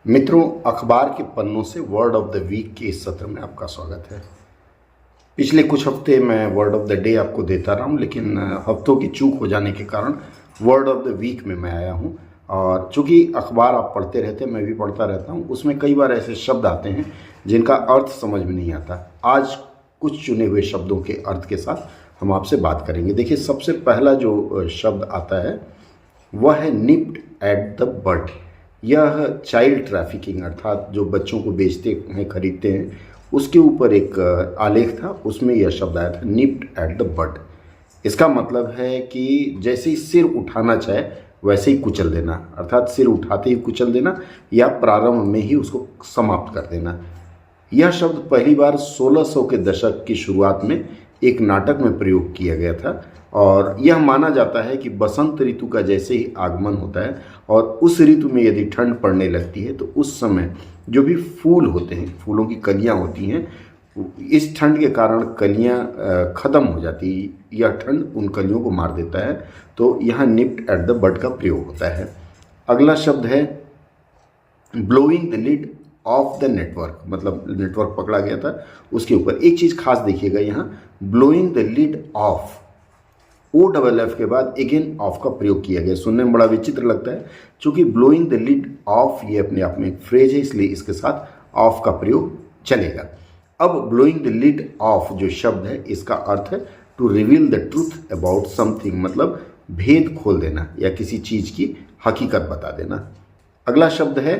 मित्रों, अखबार के पन्नों से वर्ड ऑफ द वीक के इस सत्र में आपका स्वागत है। पिछले कुछ हफ्ते मैं वर्ड ऑफ द डे आपको देता रहा हूँ, लेकिन हफ्तों की चूक हो जाने के कारण वर्ड ऑफ द वीक में मैं आया हूँ। और चूँकि अखबार आप पढ़ते रहते हैं, मैं भी पढ़ता रहता हूँ, उसमें कई बार ऐसे शब्द आते हैं जिनका अर्थ समझ में नहीं आता। आज कुछ चुने हुए शब्दों के अर्थ के साथ हम आपसे बात करेंगे। देखिए, सबसे पहला जो शब्द आता है वह है निप्ड एट द बड। यह चाइल्ड ट्रैफिकिंग अर्थात जो बच्चों को बेचते हैं, खरीदते हैं, उसके ऊपर एक आलेख था, उसमें यह शब्द आया था निप्ड एट द बड। इसका मतलब है कि जैसे ही सिर उठाना चाहे वैसे ही कुचल देना, अर्थात सिर उठाते ही कुचल देना या प्रारंभ में ही उसको समाप्त कर देना। यह शब्द पहली बार 1600 के दशक की शुरुआत में एक नाटक में प्रयोग किया गया था और यह माना जाता है कि बसंत ऋतु का जैसे ही आगमन होता है और उस ऋतु में यदि ठंड पड़ने लगती है तो उस समय जो भी फूल होते हैं, फूलों की कलियां होती हैं, इस ठंड के कारण कलियां ख़त्म हो जाती है। यह ठंड उन कलियों को मार देता है, तो यहाँ निप्ड एट द बड का प्रयोग होता है। अगला शब्द है blowing the lid of the network, मतलब नेटवर्क पकड़ा गया था उसके ऊपर। एक चीज़ खास देखिएगा, यहाँ blowing the lid off, OFF के बाद अगेन ऑफ का प्रयोग किया गया। सुनने में बड़ा विचित्र लगता है, क्योंकि ब्लोइंग द लिड ऑफ ये अपने आप में एक फ्रेज है, इसलिए इसके साथ ऑफ का प्रयोग चलेगा। अब ब्लोइंग द लिड ऑफ जो शब्द है, इसका अर्थ है to reveal the truth about something, मतलब भेद खोल देना या किसी चीज़ की हकीकत बता देना। अगला शब्द है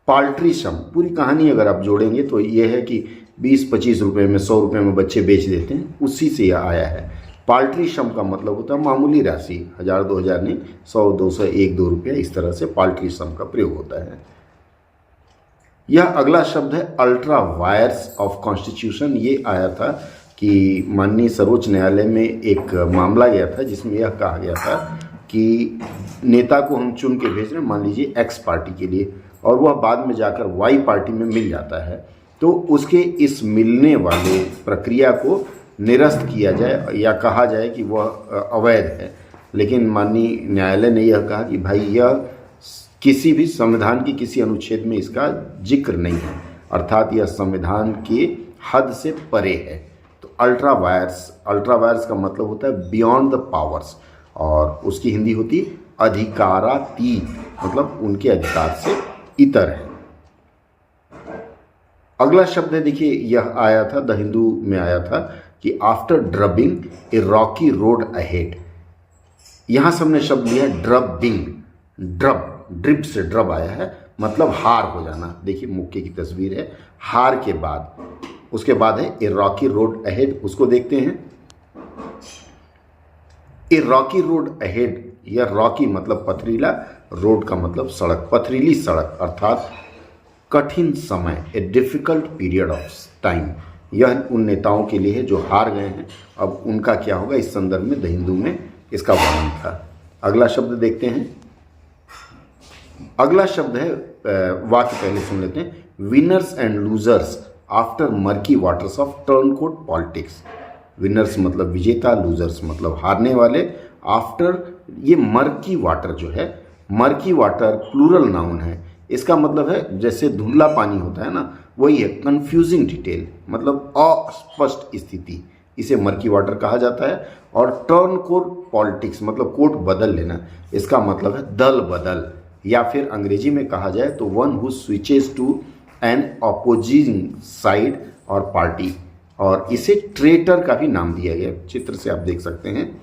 पाल्ट्री सम। पूरी कहानी अगर आप जोड़ेंगे तो ये है कि 20-25 रुपये में, 100 रुपये में बच्चे बेच देते हैं, उसी से यह आया है। पाल्ट्री सम का मतलब होता है मामूली राशि, 1000-2000 नहीं, 100-200, 1-2 रुपया, इस तरह से पाल्ट्री सम का प्रयोग होता है। यह अगला शब्द है अल्ट्रा वायर्स ऑफ कॉन्स्टिट्यूशन। ये आया था कि माननीय सर्वोच्च न्यायालय में एक मामला गया था जिसमें यह कहा गया था कि नेता को हम चुन के भेज रहे हैं, मान लीजिए X पार्टी के लिए, और वह बाद में जाकर Y पार्टी में मिल जाता है, तो उसके इस मिलने वाले प्रक्रिया को निरस्त किया जाए या कहा जाए कि वह अवैध है। लेकिन माननीय न्यायालय ने यह कहा कि भाई, यह किसी भी संविधान की किसी अनुच्छेद में इसका जिक्र नहीं है, अर्थात यह संविधान की हद से परे है। तो अल्ट्रा वायर्स का मतलब होता है बियॉन्ड द पावर्स, और उसकी हिंदी होती अधिकारातीत, मतलब उनके अधिकार से इतर है। अगला शब्द है, देखिए, यह आया था द हिंदू में आया था कि आफ्टर ड्रबिंग ए रॉकी रोड अहेड। यहां से हमने शब्द लिया ड्रबिंग। ड्रिप से ड्रब आया है, मतलब हार हो जाना। देखिए, मुक्के की तस्वीर है, हार के बाद, उसके बाद है ए रॉकी रोड अहेड। उसको देखते हैं, ए रॉकी रोड अहेड। यह रॉकी मतलब पथरीला, रोड का मतलब सड़क, पथरीली सड़क, अर्थात कठिन समय, a difficult period of time. यह उन नेताओं के लिए है जो हार गए हैं। अब उनका क्या होगा, इस संदर्भ में द हिंदू में इसका वर्णन था। अगला शब्द देखते हैं। अगला शब्द है, वाक्य पहले सुन लेते हैं, winners and losers after murky waters of turncoat politics. Winners मतलब विजेता, लूजर्स मतलब हारने वाले। आफ्टर, ये मर्की वाटर जो है, मर्की वाटर प्लूरल नाउन है। इसका मतलब है जैसे धुंधला पानी होता है ना, वही है। कंफ्यूजिंग डिटेल मतलब अस्पष्ट स्थिति, इसे मर्की वाटर कहा जाता है। और टर्न कोट पॉलिटिक्स मतलब कोट बदल लेना, इसका मतलब है दल बदल, या फिर अंग्रेजी में कहा जाए तो one who switches to an opposing side और पार्टी। और इसे ट्रेटर का भी नाम दिया गया, चित्र से आप देख सकते हैं।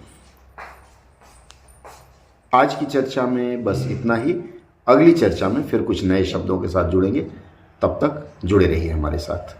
आज की चर्चा में बस इतना ही। अगली चर्चा में फिर कुछ नए शब्दों के साथ जुड़ेंगे, तब तक जुड़े रहिए हमारे साथ।